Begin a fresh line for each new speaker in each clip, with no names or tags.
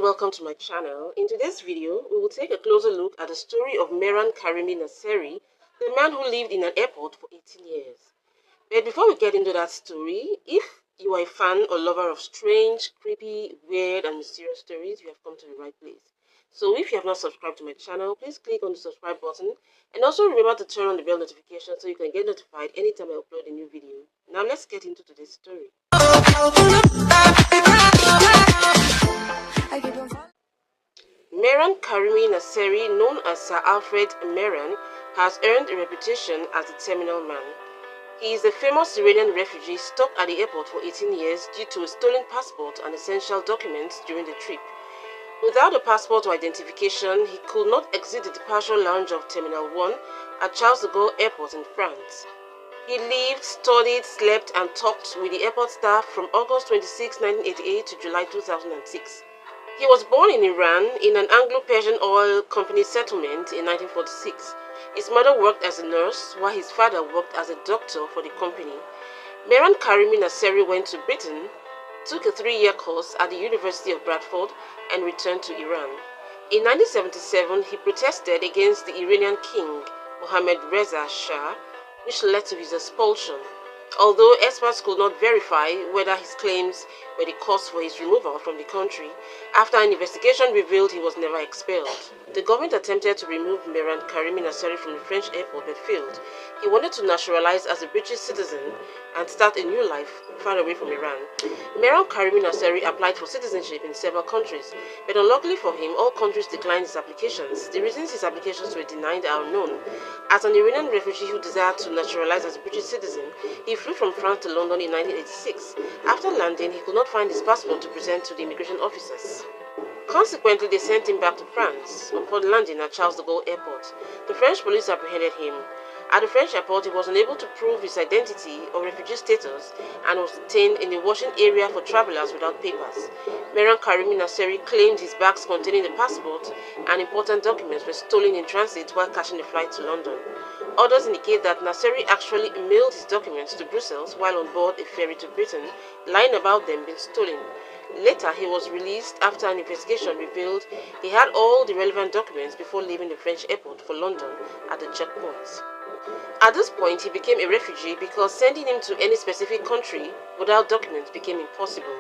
and welcome to my channel. In today's video, we will take a closer look at the story of Mehran Karimi Nasseri, the man who lived in an airport for 18 years. But before we get into that story, if you are a fan or lover of strange, creepy, weird and mysterious stories, you have come to the right place. So if you have not subscribed to my channel, please click on the subscribe button and also remember to turn on the bell notification so you can get notified anytime I upload a new video. Now let's get into today's story. Mehran Karimi Nasseri, known as Sir Alfred Mehran, has earned a reputation as the terminal man. He is a famous Iranian refugee stuck at the airport for 18 years due to a stolen passport and essential documents during the trip. Without a passport or identification, he could not exit the departure lounge of Terminal 1 at Charles de Gaulle Airport in France. He lived, studied, slept and talked with the airport staff from August 26, 1988 to July 2006. He was born in Iran in an Anglo-Persian oil company settlement in 1946. His mother worked as a nurse, while his father worked as a doctor for the company. Mehran Karimi Nasseri went to Britain, took a 3-year course at the University of Bradford, and returned to Iran. In 1977, he protested against the Iranian king, Mohammad Reza Shah, which led to his expulsion. Although experts could not verify whether his claims were the cause for his removal from the country, after an investigation revealed he was never expelled. The government attempted to remove Mehran Karimi Nasseri from the French airport but failed. He wanted to naturalize as a British citizen and start a new life far away from Iran. Mehran Karimi Nasseri applied for citizenship in several countries, but unluckily for him, all countries declined his applications. The reasons his applications were denied are unknown. As an Iranian refugee who desired to naturalize as a British citizen, he flew from France to London in 1986. After landing, he could not find his passport to present to the immigration officers. Consequently, they sent him back to France. Upon landing at Charles de Gaulle Airport, the French police apprehended him. At the French airport, he was unable to prove his identity or refugee status and was detained in a washing area for travelers without papers. Mehran Karimi Nasseri claimed his bags containing the passport and important documents were stolen in transit while catching the flight to London. Others indicate that Nasseri actually mailed his documents to Brussels while on board a ferry to Britain, lying about them being stolen. Later, he was released after an investigation revealed he had all the relevant documents before leaving the French airport for London at the checkpoint. At this point, he became a refugee because sending him to any specific country without documents became impossible.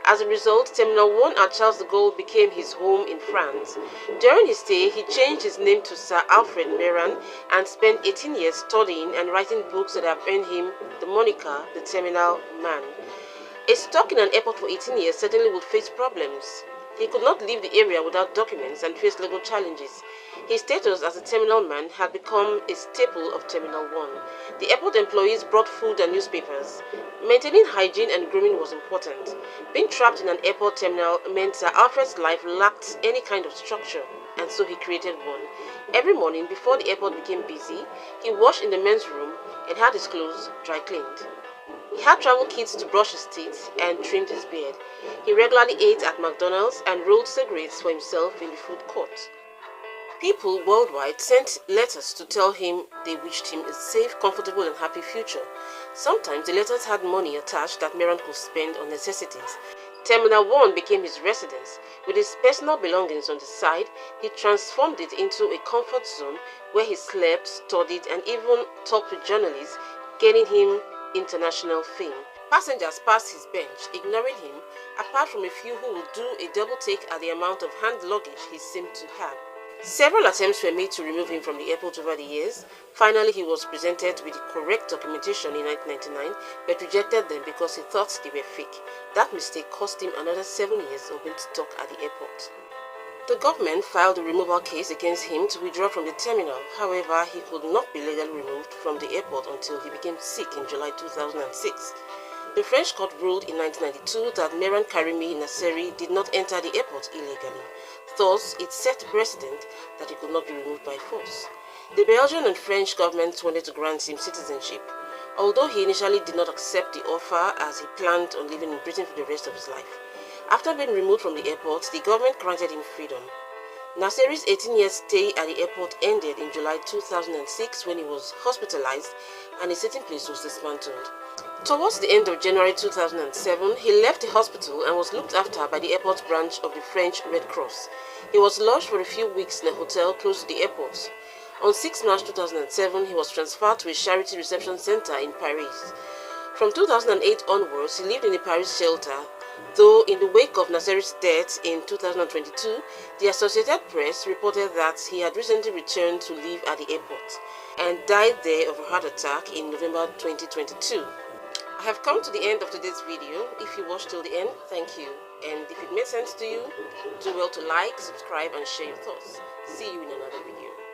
As a result, Terminal 1 at Charles de Gaulle became his home in France. During his stay, he changed his name to Sir Alfred Mehran and spent 18 years studying and writing books that have earned him the moniker the Terminal Man. A stuck in an airport for 18 years certainly would face problems. He could not leave the area without documents and face legal challenges. His status as a terminal man had become a staple of Terminal 1. The airport employees brought food and newspapers. Maintaining hygiene and grooming was important. Being trapped in an airport terminal meant Sir Alfred's life lacked any kind of structure, and so he created one. Every morning, before the airport became busy, he washed in the men's room and had his clothes dry cleaned. He had travel kits to brush his teeth and trimmed his beard. He regularly ate at McDonald's and rolled cigarettes for himself in the food court. People worldwide sent letters to tell him they wished him a safe, comfortable and happy future. Sometimes the letters had money attached that Mehran could spend on necessities. Terminal 1 became his residence. With his personal belongings on the side, he transformed it into a comfort zone where he slept, studied and even talked with journalists, gaining him international fame. Passengers passed his bench, ignoring him, apart from a few who would do a double take at the amount of hand luggage he seemed to have. Several attempts were made to remove him from the airport over the years. Finally, he was presented with the correct documentation in 1999, but rejected them because he thought they were fake. That mistake cost him another 7 years of being stuck at the airport. The government filed a removal case against him to withdraw from the terminal. However, he could not be legally removed from the airport until he became sick in July 2006. The French court ruled in 1992 that Mehran Karimi Nasseri did not enter the airport illegally. Thus, it set precedent that he could not be removed by force. The Belgian and French governments wanted to grant him citizenship, although he initially did not accept the offer as he planned on living in Britain for the rest of his life. After being removed from the airport, the government granted him freedom. Nasseri's 18-year stay at the airport ended in July 2006 when he was hospitalized and his sitting place was dismantled. Towards the end of January 2007, he left the hospital and was looked after by the airport branch of the French Red Cross. He was lodged for a few weeks in a hotel close to the airport. On 6 March 2007, he was transferred to a charity reception center in Paris. From 2008 onwards, he lived in a Paris shelter, though in the wake of Nasseri's death in 2022, the Associated Press reported that he had recently returned to live at the airport and died there of a heart attack in November 2022. I have come to the end of today's video. If you watched till the end, thank you. And if it made sense to you, do well to like, subscribe and share your thoughts. See you in another video.